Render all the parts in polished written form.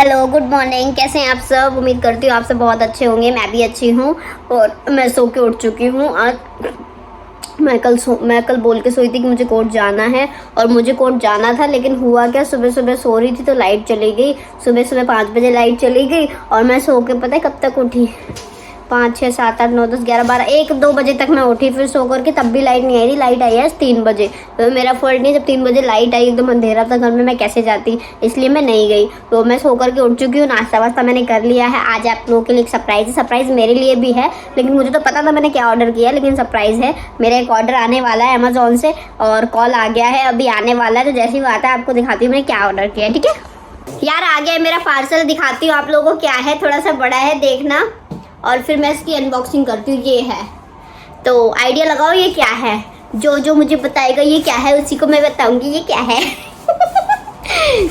Hello, good morning. कैसे हैं आप सब? उम्मीद करती हूँ आप सब बहुत अच्छे होंगे। मैं भी अच्छी हूँ और मैं सो के उठ चुकी हूँ। आज मैं कल बोल के सोई थी कि मुझे कोर्ट जाना है और मुझे कोर्ट जाना था, लेकिन हुआ क्या, सुबह सुबह सो रही थी तो लाइट चली गई। सुबह 5 बजे लाइट चली गई और मैं सो के पता है कब तक उठी? 5, 6, 7, 8, 9, 10, 11, 12, 1, 2 बजे तक मैं उठी। फिर सो करके तब भी लाइट नहीं आई थी। लाइट आई है 3 बजे। तो मेरा फॉल्ट नहीं, जब 3 बजे लाइट आई एकदम अंधेरा था घर में, मैं कैसे जाती, इसलिए मैं नहीं गई। तो मैं सो करके उठ चुकी हूँ। नाश्ता वास्ता मैंने कर लिया है। आज आप लोगों के लिए एक सरप्राइज़ है। सरप्राइज़ मेरे लिए भी है, लेकिन मुझे तो पता था मैंने क्या ऑर्डर किया, लेकिन सरप्राइज़ है। मेरा एक ऑर्डर आने वाला है अमेजोन से और कॉल आ गया है, अभी आने वाला है। तो जैसे ही आता है आपको दिखाती हूँ मैंने क्या ऑर्डर किया है। ठीक है यार, आ गया है मेरा पार्सल। दिखाती हूँ आप लोगों को क्या है। थोड़ा सा बड़ा है, देखना, और फिर मैं इसकी अनबॉक्सिंग करती हूँ। ये है, तो आइडिया लगाओ ये क्या है। जो मुझे बताएगा ये क्या है उसी को मैं बताऊंगी ये क्या है।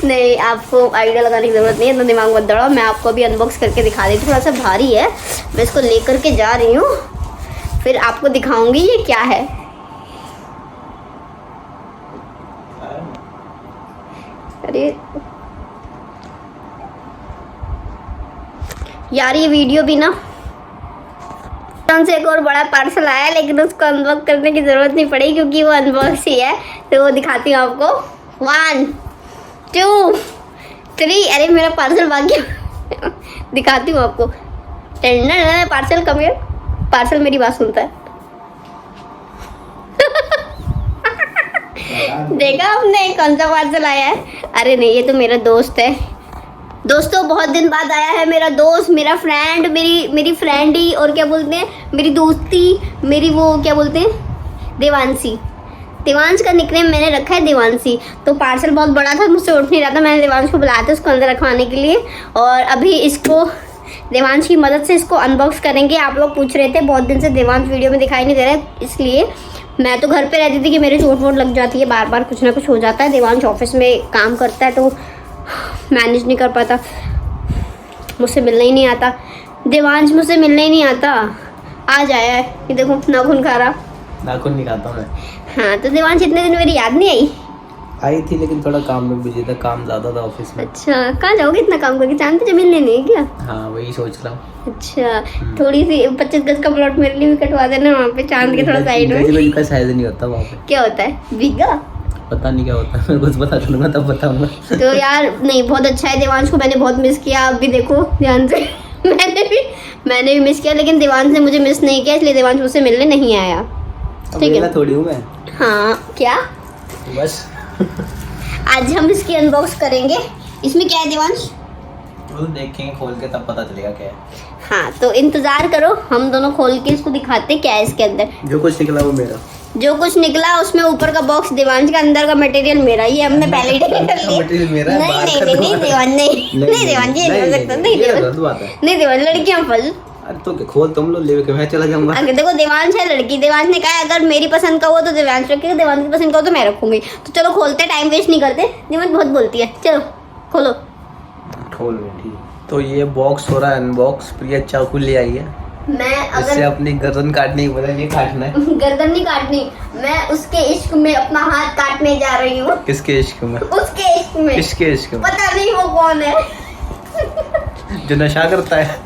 नहीं, आपको आइडिया लगाने की ज़रूरत नहीं है, इतना दिमाग मत दौड़ाओ। मैं आपको अभी अनबॉक्स करके दिखा देती हूँ। थोड़ा सा भारी है, मैं इसको लेकर के जा रही हूँ, फिर आपको दिखाऊंगी ये क्या है। अरे यार, ये वीडियो भी ना से एक और बड़ा पार्सल आया है, लेकिन उसको अनबॉक्स करने की ज़रूरत नहीं पड़ी क्योंकि वो अनबॉक्स ही है। तो वो दिखाती हूँ आपको। 1, 2, 3। अरे मेरा पार्सल बाकी दिखाती हूँ आपको। पार्सल कम है। पार्सल मेरी बात सुनता है। देखा आपने कौन सा पार्सल आया है? अरे नहीं, ये तो मेरा दोस्त है। दोस्तों, बहुत दिन बाद आया है मेरा दोस्त, मेरा फ्रेंड, मेरी फ्रेंड ही, और क्या बोलते हैं, मेरी दोस्ती, मेरी वो क्या बोलते हैं, देवांशी। देवांश का निकनेम मैंने रखा है देवांशी। तो पार्सल बहुत बड़ा था, मुझसे उठ नहीं रहा था। मैंने देवांश को बुलाया था उसको अंदर रखवाने के लिए, और अभी इसको देवांश की मदद से इसको अनबॉक्स करेंगे। आप लोग पूछ रहे थे बहुत दिन से देवांश वीडियो में दिखाई नहीं दे रहा है, इसलिए मैं तो घर पे रहती थी कि मेरे चोट वोट लग जाती है, बार बार कुछ ना कुछ हो जाता है। देवांश ऑफिस में काम करता है तो मैनेज नहीं कर पाता, मुझसे मिलने ही नहीं आता। देवांश मुझसे मिलने ही नहीं आता। आज आया है, ये देखो नाखून खा रहा। नाखून नहीं खाता मैं। हाँ, तो देवांश इतने दिन मेरी याद नहीं आई थी, लेकिन थोड़ा काम में बिजी था, काम ज़्यादा था ऑफिस में। अच्छा, कहाँ जाओगे इतना काम करके? चांद पे जमीन लेनी है क्या? हाँ, वही सोच रहा हूँ। अच्छा, थोड़ी सी 25 गज का प्लॉट मेरे लिए भी कटवा देना वहाँ पे, चांद के थोड़ा साइड में। गज का साइज नहीं होता वहाँ पे। क्या होता है? बीघा? पता नहीं क्या होता है, मैं कुछ पता चलूंगा तब बताऊंगा। तो यार नहीं, बहुत अच्छा है। देवांश को मैंने बहुत मिस किया। अब भी देखो ध्यान से मैंने भी मिस किया, लेकिन देवांश ने मुझे मिस नहीं किया, इसलिए देवांश मुझसे मिलने नहीं आया। ठीक है, थोड़ी हूँ मैं। हाँ, क्या बस आज हम इसकी अनबॉक्स करेंगे। इसमें क्या है देवांश? वो देखेंगे खोल के, तब पता चलेगा क्या है। हाँ, तो इंतजार करो, हम दोनों खोल के इसको दिखाते क्या है इसके अंदर। जो कुछ निकला वो मेरा। जो कुछ निकला उसमें ऊपर का बॉक्स देवांश का, अंदर का मटेरियल मेरा। ये हमने पहले ही कर लिया। मटेरियल मेरा नहीं नहीं नहीं नहीं देवांश, नहीं देवांश, ये नहीं हो सकता। नहीं देवांश, नहीं देवांश, लड़कियां फल। अरे तो खोल, तुम लोग लेके मैं चला जाऊंगा। अगर देखो देवांश है लड़की, देवांश ने कहा अगर मेरी पसंद का हो तो देवांश रखेगा, देवांश की पसंद का हो तो मैं रखूंगी। तो चलो खोलते, टाइम वेस्ट नहीं करते। देवांश बहुत बोलती है, चलो खोलो। खोल बैठी। तो ये बॉक्स हो रहा है अनबॉक्स। प्रिया चाकू ले आई है, मैं इससे अगर अपनी गर्दन काटने की बजाय ये काटना है। गर्दन नहीं काटनी, मैं उसके इश्क में अपना हाथ काटने जा रही हूँ। किसके इश्क में? उसके इश्क में। किसके इश्क में? पता नहीं वो कौन है। जो नशा करता है।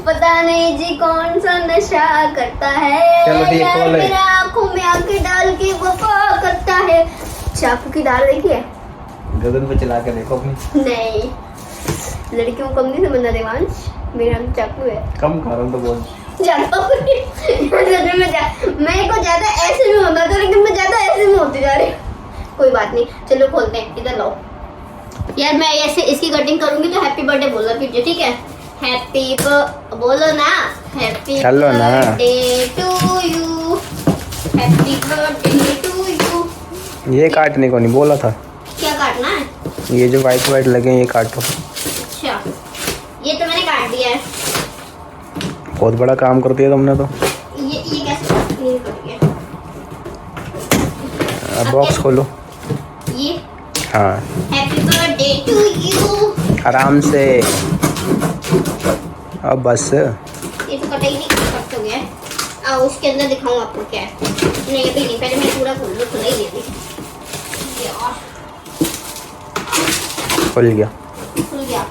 पता नहीं जी कौन सा नशा करता है। चलो ठीक है, खोल ले। मेरे आंखों में आंखें डाल के वफा करता है। चाकू की धार देखिए, गर्दन पे चला के देखो अपनी। नहीं, लड़कियों को कम नहीं समझना देवांश, मेरा चाकू है। कम खा रहा हूँ तो बोल। मैं को ज्यादा ऐसे में होता था, लेकिन मैं ज्यादा ऐसे में होती जा रही। कोई बात नहीं, चलो खोलते हैं। इधर लाओ यार, मैं ऐसे इसकी कटिंग करूंगी तो हैप्पी बर्थडे बोलना कीजिए, ठीक है? हैप्पी बोलो ना, happy birthday to you, happy birthday to you. ये काटने को नहीं बोला था। क्या काटना है? ये जो वाइट लगे हैं ये काटो। अच्छा, ये तो मैंने काट दिया है। बहुत बड़ा काम कर दिया तुमने तो। ये कैसे क्लीन करेंगे? अब बॉक्स खोलो। ये हाँ, हैप्पी बर्थडे टू यू। आराम से। अब बस ये तो कटा ही नहीं, कट हो गया है। आओ उसके अंदर दिखाऊं आपको क्या है। नहीं अभी नहीं, पहले मैं पूरा खोल लूं, खुला ही दे दी। खुल गया। खुल गया।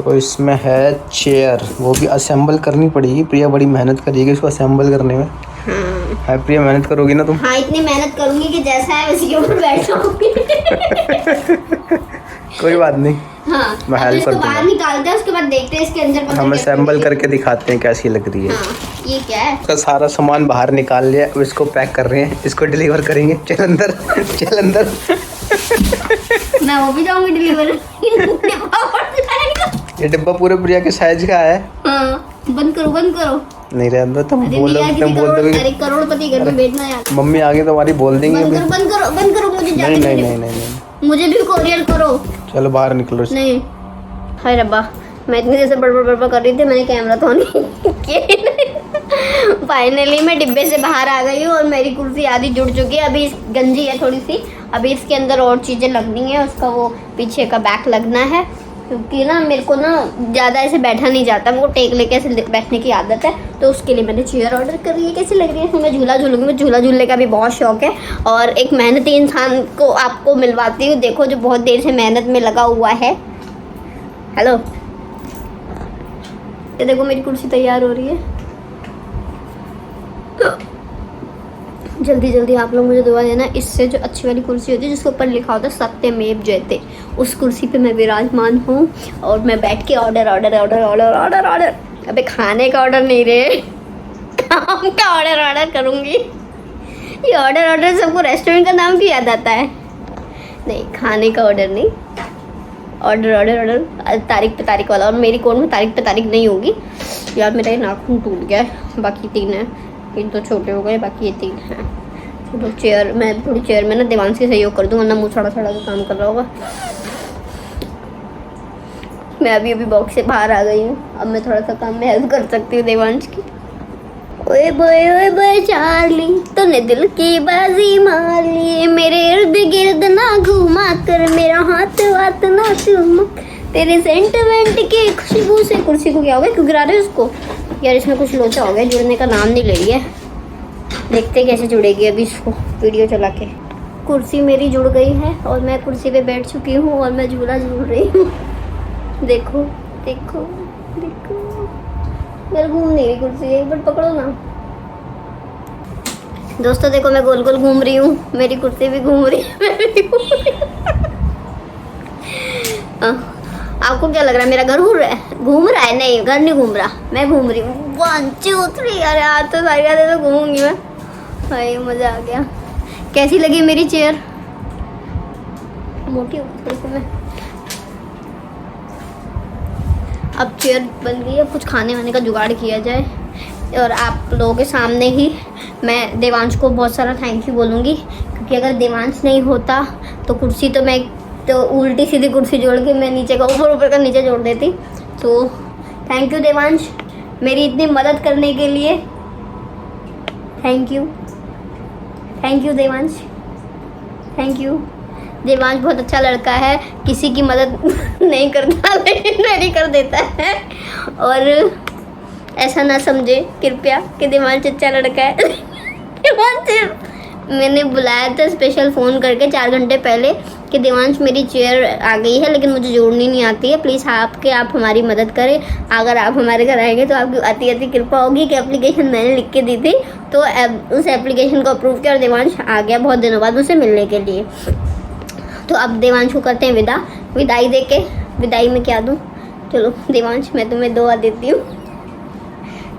तो इसमें है चेयर, वो भी असेंबल करनी पड़ेगी। प्रिया बड़ी मेहनत करेगी इसको असेंबल करने में। हाँ प्रिया, मेहनत करोगी ना तुम? हाँ, इतनी मेहनत करूंगी कि जैसा है वैसे के ऊपर बैठ जाऊंगी। कोई बात नहीं, हाँ, मैं हेल्प कर इसको बाहर निकालते हैं, उसके बाद देखते हैं इसके अंदर पता हम क्या असेंबल है। करके दिखाते हैं कैसी लग रही है। हाँ, ये क्या है? इसका सारा सामान बाहर निकाल लिया, अब इसको पैक कर रहे हैं, इसको डिलीवर करेंगे। चल अंदर, चल अंदर। मैं वो भी जाऊंगी डिलीवर। ये डिब्बा पूरे प्रिया के साइज का है। हाँ, बंद करो बंद करो। नहीं रे अंदर, तुम अरे बोल नहीं यार, तुम बोल दोगे अरे करोड़पति घर में बैठना यार। मम्मी आगे तुम्हारी बोल देंगे। बंद करो बंद करो बंद करो, मुझे जाने नहीं नहीं दो। नहीं नहीं नहीं, मुझे भी कोरियर करो। चलो बाहर निकलो। नहीं, हाय रब्बा, मैं इतनी देर से बड़बड़ कर रही थी, मैंने कैमरा तो नहीं किया। फाइनली मैं डिब्बे से बाहर आ गई हूँ और मेरी कुर्सी आधी जुड़ चुकी है। अभी गंजी है थोड़ी सी, अभी इसके अंदर और चीज़ें लगनी है। उसका वो पीछे का बैक लगना है, क्योंकि ना मेरे को ना ज़्यादा ऐसे बैठा नहीं जाता, मेरे को टेक लेके ऐसे बैठने की आदत है। तो उसके लिए मैंने चेयर ऑर्डर कर रही है। कैसी लग रही है? मैं झूला झूलूंगी, मुझे झूला झूलने का भी बहुत शौक है और एक मेहनती इंसान को आपको मिलवाती हूँ, देखो, जो बहुत देर से मेहनत में लगा हुआ है। हेलो, ये देखो मेरी कुर्सी तैयार हो रही है। जल्दी जल्दी आप लोग मुझे दुआ देना। इससे जो अच्छी वाली कुर्सी होती है जिसके ऊपर लिखा होता है सत्यमेव जयते, उस कुर्सी पे मैं विराजमान हूँ और मैं बैठ के order order order order order order, अबे खाने का ऑर्डर नहीं रे, काम का ऑर्डर ऑर्डर करूँगी। ये ऑर्डर ऑर्डर सबको रेस्टोरेंट का नाम भी याद आता है। नहीं, खाने का ऑर्डर नहीं, ऑर्डर ऑर्डर ऑर्डर, तारीख पे तारीख वाला। और मेरी कोड में तारीख पे तारीख नहीं होगी यार। मेरा ये नाखून टूट गया है, बाकी 3 है, इन तो छोटे हो गए, बाकी ये 3 हैं। चलो चेयर, मैं थोड़ी चेयर में ना देवांश की सहयोग कर दूँ, वरना मुँह छड़ा छड़ा के काम कर रहा होगा। मैं अभी बॉक्स से बाहर आ गई हूँ, अब मैं थोड़ा सा काम में हेल्प कर सकती हूँ देवांश की। ओए बोए चार्ली, तूने दिल की बाजी मार ली, मेरे इर्द गिर्द ना घुमा कर, मेरा हाथ वात ना चुमक, तेरे सेंटिमेंट की खुशबू से। कुर्सी को क्या हो गया, क्यों गिरा रहे हो उसको यार? इसमें कुछ लोचा हो गया, जुड़ने का नाम नहीं ले रही है। देखते कैसे जुड़ेगी अभी इसको वीडियो चला के। कुर्सी मेरी जुड़ गई है और मैं कुर्सी पे बैठ चुकी हूँ और मैं झूला झूल रही हूँ। देखो देखो देखो, यार घूम नहीं रही कुर्सी, एक बार पकड़ो ना। दोस्तों देखो, मैं गोल गोल घूम रही हूँ, मेरी कुर्सी भी घूम रही है, मैं भी घूम रही हूँ। आपको क्या लग रहा है मेरा घर घूम रहा है? नहीं, घर नहीं घूम रहा, मैं घूम रही हूँ। 1 2 3, अरे आज तो सारी रातें तो घूमूंगी मैं। भाई मज़ा आ गया। कैसी लगी मेरी चेयर? मोटी हो थोड़ी सी मैं। अब चेयर बन गई है, कुछ खाने वाने का जुगाड़ किया जाए। और आप लोगों के सामने ही मैं देवांश को बहुत सारा थैंक यू बोलूँगी, क्योंकि अगर देवांश नहीं होता तो कुर्सी तो मैं तो उल्टी सीधी कुर्सी जोड़ के मैं नीचे का ऊपर, ऊपर का नीचे जोड़ देती। तो थैंक यू देवांश, मेरी इतनी मदद करने के लिए। Thank you Devansh, thank you. Devansh बहुत अच्छा लड़का है, किसी की मदद नहीं करता लेकिन मेरी कर देता है। और ऐसा ना समझे कृपया कि देवांश अच्छा लड़का है। देवांश, मैंने बुलाया था स्पेशल फ़ोन करके 4 घंटे पहले कि देवांश मेरी चेयर आ गई है लेकिन मुझे जोड़नी नहीं आती है, प्लीज़ आप हमारी मदद करें। अगर आप हमारे घर आएंगे तो आपकी आती कृपा होगी कि एप्लीकेशन मैंने लिख के दी थी, तो उस एप्लीकेशन को अप्रूव किया और देवांश आ गया बहुत दिनों बाद मुझसे मिलने के लिए। तो अब देवांश को करते हैं विदाई दे के। विदाई में क्या दूँ? चलो देवांश, मैं तुम्हें दुआ देती हूँ,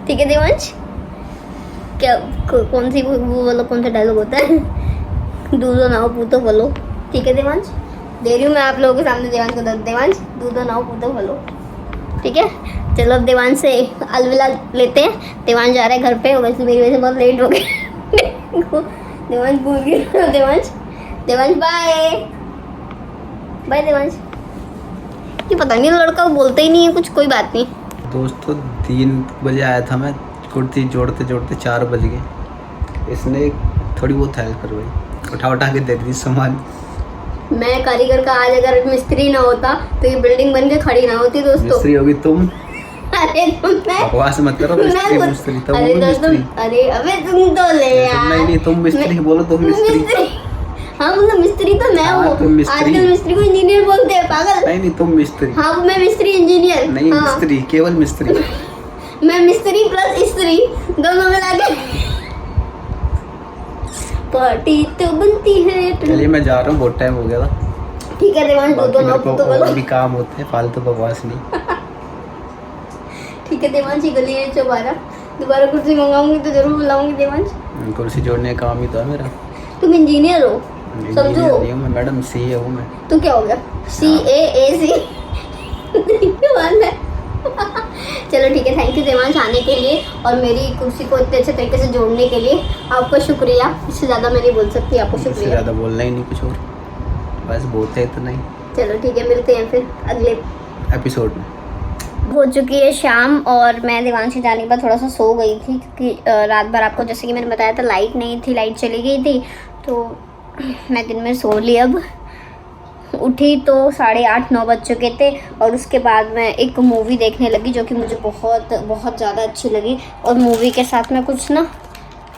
ठीक है देवांश? क्या कौन सी वो बोलो, कौन सा डायलॉग होता है? दूधो नाव पूतो फलो, ठीक है देवांश? दे रही हूँ मैं आप लोगों के सामने देवांश को। देवांश, दूधो नाव पूतो फलो, ठीक है? चलो अब देवांश से अलविदा लेते हैं। देवांश जा रहा है घर पे, वैसे मेरी वजह से बहुत लेट हो गई। देवांश भूल गई। Devansh bye bye Devansh. ये पता नहीं लड़का बोलता ही नहीं है कुछ, कोई बात नहीं। दोस्तों 3 बजे आया था मैं, कुर्सी जोड़ते जोड़ते 4 बज गए। इसने थोड़ी बहुत हेल्प करवाई, उठा के दे दी सामान। मैं कारीगर का आज अगर मिस्त्री ना होता तो ये बिल्डिंग बन के खड़ी ना होती दोस्तों। मिस्त्री होगी तुम। अरे बकवास मत करो, मिस्त्री तुम। अरे अबे तुम तो ले यार। नहीं तुम मिस्त्री बोलो, तुम मिस्त्री। हाँ मतलब मिस्त्री तो मैं हाँ, हूँ। तुम मिस्त्री। आजकल मिस्त्री को इंजीनियर बोलते हैं, पागल। नहीं तुम मिस्त्री। हाँ मैं मिस्त्री इंजीनियर नहीं हाँ। मिस्त्री, केवल मिस्त्री। मैं मिस्त्री प्लस स्त्री दोनों मिला के पार्टी तो बनती है। चलिए मैं जा रहा हूँ, बहुत टाइम हो गया था। ठीक है देवांश, बाकी दो मेरे लोग को तो बोलो। और भी काम होते हैं, फालतू बकवास नहीं। ठीक है देवांश, ये गली है दोबारा कुर्सी मंगाऊंगी तो जरूर बुलाऊंगी देवांश। कुर्सी जोड़ने का काम ही तो है मेरा। तुम इंजीनियर हो समझो। इंजीनियर नहीं हूँ मैं मैडम, सीए हूँ मैं। तू क्या हो गया? CAAC चलो ठीक है, थैंक यू देवांश आने के लिए और मेरी कुर्सी को इतने अच्छे तरीके से जोड़ने के लिए आपको शुक्रिया। इससे ज़्यादा मैं नहीं बोल सकती, आपको इससे शुक्रिया। ज़्यादा बोलना ही नहीं, कुछ और बस बहुत है इतना ही। चलो ठीक है, मिलते हैं फिर अगले एपिसोड में। हो चुकी है शाम और मैं देवांशी जाने के बाद थोड़ा सा सो गई थी क्योंकि रात भर आपको जैसे कि मैंने बताया था लाइट नहीं थी, लाइट चली गई थी तो मैं दिन में सो ली। अब उठी तो 8:30-9 बज चुके थे और उसके बाद मैं एक मूवी देखने लगी जो कि मुझे बहुत बहुत ज़्यादा अच्छी लगी। और मूवी के साथ मैं कुछ ना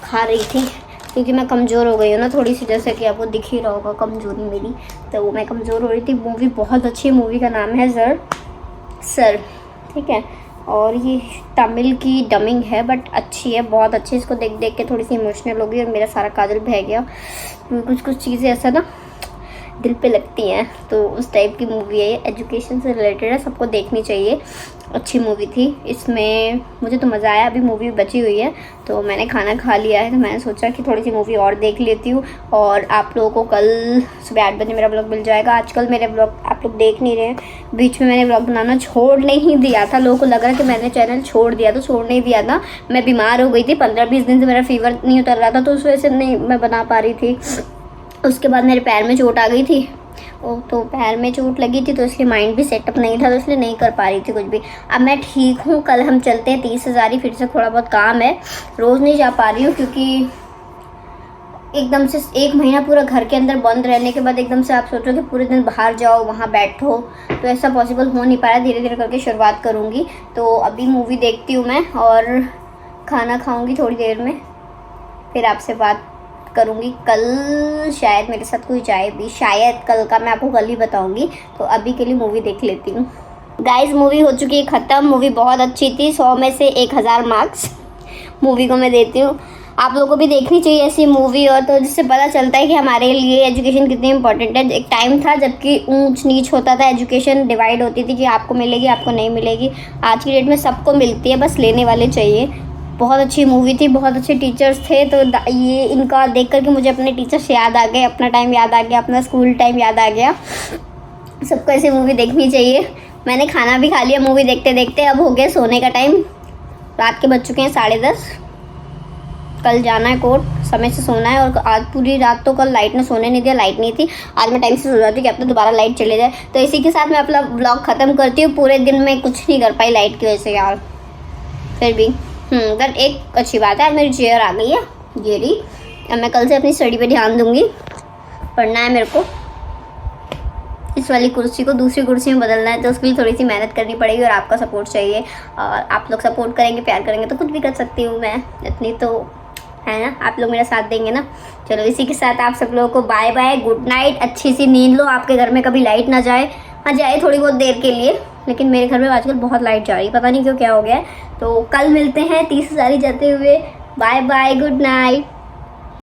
खा रही थी क्योंकि मैं कमज़ोर हो गई हूँ ना थोड़ी सी, जैसे कि आपको दिख ही रहा होगा कमज़ोरी मेरी, तो वो मैं कमज़ोर हो रही थी। मूवी बहुत अच्छी, मूवी का नाम है सर, ठीक है। और ये तमिल की डबिंग है बट अच्छी है, बहुत अच्छी। इसको देख देख के थोड़ी सी इमोशनल हो गई और मेरा सारा काजल बह गया। कुछ चीज़ें ऐसा ना दिल पे लगती हैं, तो उस टाइप की मूवी है। एजुकेशन से रिलेटेड है, सबको देखनी चाहिए, अच्छी मूवी थी। इसमें मुझे तो मज़ा आया। अभी मूवी बची हुई है तो मैंने खाना खा लिया है तो मैंने सोचा कि थोड़ी सी मूवी और देख लेती हूँ। और आप लोगों को कल सुबह 8 बजे मेरा ब्लॉग मिल जाएगा। आजकल मेरे ब्लॉग आप लोग देख नहीं रहे हैं, बीच में मैंने ब्लॉग बनाना छोड़ नहीं दिया था। लोगों को लग रहा है कि मैंने चैनल छोड़ दिया, तो छोड़ नहीं दिया था। मैं बीमार हो गई थी, 15-20 दिन से मेरा फीवर नहीं उतर रहा था तो उस वजह से नहीं मैं बना पा रही थी। उसके बाद मेरे पैर में चोट आ गई थी, तो पैर में चोट लगी थी तो इसलिए माइंड भी सेटअप नहीं था, तो इसलिए नहीं कर पा रही थी कुछ भी। अब मैं ठीक हूँ, कल हम चलते हैं 30 हज़ारी, फिर से थोड़ा बहुत काम है। रोज़ नहीं जा पा रही हूँ क्योंकि एकदम से 1 महीना पूरा घर के अंदर बंद रहने के बाद एकदम से आप सोचो कि पूरे दिन बाहर जाओ, वहाँ बैठो, तो ऐसा पॉसिबल हो नहीं पा रहा। धीरे धीरे करके शुरुआत करूँगी। तो अभी मूवी देखती हूँ मैं और खाना खाऊँगी थोड़ी देर में, फिर आपसे बात करूँगी। कल शायद मेरे साथ कोई जाए भी, शायद कल का मैं आपको कल ही बताऊँगी। तो अभी के लिए मूवी देख लेती हूँ। गाइस मूवी हो चुकी है ख़त्म। मूवी बहुत अच्छी थी, 100 में से 1000 मार्क्स मूवी को मैं देती हूँ। आप लोगों को भी देखनी चाहिए ऐसी मूवी, और तो जिससे पता चलता है कि हमारे लिए एजुकेशन कितनी इंपॉर्टेंट है। एक टाइम था जबकि ऊंच नीच होता था, एजुकेशन डिवाइड होती थी कि आपको मिलेगी आपको नहीं मिलेगी। आज की डेट में सबको मिलती है, बस लेने वाले चाहिए। बहुत अच्छी मूवी थी, बहुत अच्छे टीचर्स थे। तो ये इनका देख कर के मुझे अपने टीचर्स याद आ गए, अपना टाइम याद आ गया, अपना स्कूल टाइम याद आ गया। सबको ऐसी मूवी देखनी चाहिए। मैंने खाना भी खा लिया मूवी देखते देखते। अब हो गया सोने का टाइम, रात के बज चुके हैं 10:30। कल जाना है कोर्ट, समय से सोना है। और आज पूरी रात तो कल लाइट ने सोने नहीं दिया, लाइट नहीं थी। आज मैं टाइम से सो जाती कि अब तो दोबारा लाइट चले जाए। तो इसी के साथ मैं अपना ब्लॉग ख़त्म करती हूँ। पूरे दिन में कुछ नहीं कर पाई लाइट की वजह से यार, फिर भी बट एक अच्छी बात है, आज मेरी चेयर आ गई है ये रही। अब मैं कल से अपनी स्टडी पे ध्यान दूंगी, पढ़ना है मेरे को। इस वाली कुर्सी को दूसरी कुर्सी में बदलना है तो उसके लिए थोड़ी सी मेहनत करनी पड़ेगी और आपका सपोर्ट चाहिए। और आप लोग सपोर्ट करेंगे, प्यार करेंगे तो कुछ भी कर सकती हूँ मैं, इतनी तो है ना। आप लोग मेरा साथ देंगे ना। चलो इसी के साथ आप सब लोगों को बाय बाय, गुड नाइट, अच्छी सी नींद लो। आपके घर में कभी लाइट ना जाए, हाँ जाए थोड़ी बहुत देर के लिए, लेकिन मेरे घर में आजकल बहुत लाइट जा रही है, पता नहीं क्यों क्या हो गया है। तो कल मिलते हैं 30 हज़ारी जाते हुए। Bye bye, good night.